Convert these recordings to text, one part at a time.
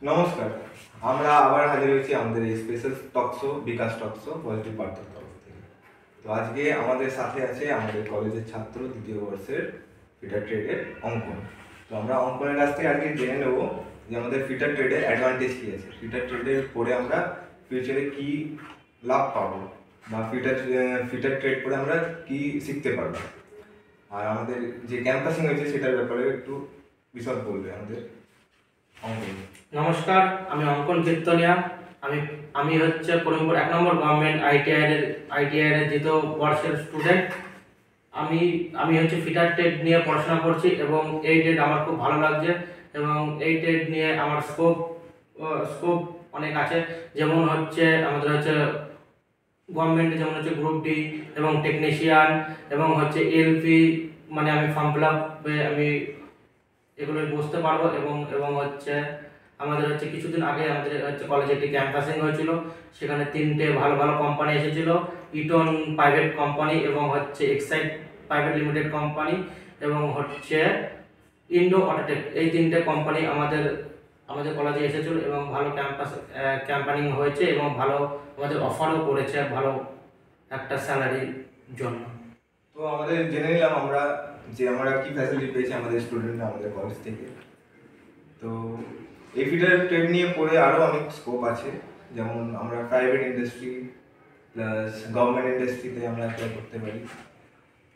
নমস্কার, আমরা আবার হাজির হয়েছি আমাদের এই স্পেশাল টকশো বিকাশ টকশো পজিটিভ বার্তার তরফ থেকে। তো আজকে আমাদের সাথে আছে আমাদের কলেজের ছাত্র দ্বিতীয় বর্ষের ফিটার ট্রেডের অঙ্কন। তো আমরা অঙ্কনের কাছ থেকে আজকে জেনে নেব যে আমাদের ফিটার ট্রেডের অ্যাডভান্টেজ কী আছে, ফিটার ট্রেডের পরে আমরা ফিউচারে কী লাভ পাবো, বা ফিটার ট্রেড করে আমরা কী শিখতে পারবো, আর আমাদের যে ক্যাম্পাসিং হয়েছে সেটার ব্যাপারে একটু বিশদ বলবে আমাদের অঙ্কন। নমস্কার, আমি অঙ্কন কীর্তনিয়া। আমি আমি হচ্ছে করিমপুর 1 নম্বর গভর্নমেন্ট আইটিআই এর দ্বিতীয় বর্ষের স্টুডেন্ট। আমি আমি হচ্ছে ফিটার ট্রেড নিয়ে পড়াশোনা করছি এবং এই ট্রেড আমার খুব ভালো লাগছে এবং এই ট্রেড নিয়ে আমার স্কোপ অনেক আছে। যেমন হচ্ছে আমাদের হচ্ছে গভর্নমেন্টে যেমন হচ্ছে গ্রুপ ডি এবং টেকনিশিয়ান এবং হচ্ছে এলপি, মানে আমি ফর্ম ফিল আপে আমি এগুলো বুঝতে পারবো। এবং এবং হচ্ছে আমাদের হচ্ছে কিছুদিন আগে আমাদের হচ্ছে কলেজে একটি ক্যাম্পাসিং হয়েছিল, সেখানে 3টে ভালো ভালো কোম্পানি এসেছিল, ইটন প্রাইভেট কোম্পানি এবং হচ্ছে এক্সাইড প্রাইভেট লিমিটেড কোম্পানি এবং হচ্ছে ইন্ডো অটোটেক। এই 3টে কোম্পানি আমাদের আমাদের কলেজে এসেছিল এবং ভালো ক্যাম্পানিং হয়েছে এবং ভালো আমাদের অফারও করেছে ভালো একটা স্যালারির জন্য। তো আমাদের জেনে নিলাম আমরা আমরা কি ফ্যাসিলিটি পেয়েছি আমাদের স্টুডেন্টরা আমাদের কলেজ থেকে। তো এই ফিটার ট্রেড নিয়ে পড়ে আরও অনেক স্কোপ আছে, যেমন আমরা প্রাইভেট ইন্ডাস্ট্রি প্লাস গভর্নমেন্ট ইন্ডাস্ট্রিতে আমরা অ্যাপ্লাই করতে পারি।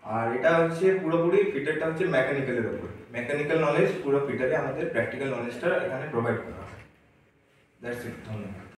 আর এটা হচ্ছে পুরোপুরি ফিটারটা হচ্ছে মেকানিক্যালের ওপর, মেকানিক্যাল নলেজ পুরো ফিটারে আমাদের প্র্যাকটিক্যাল নলেজটা এখানে প্রোভাইড করা হয়। দ্যাটস ইট, ধন্যবাদ।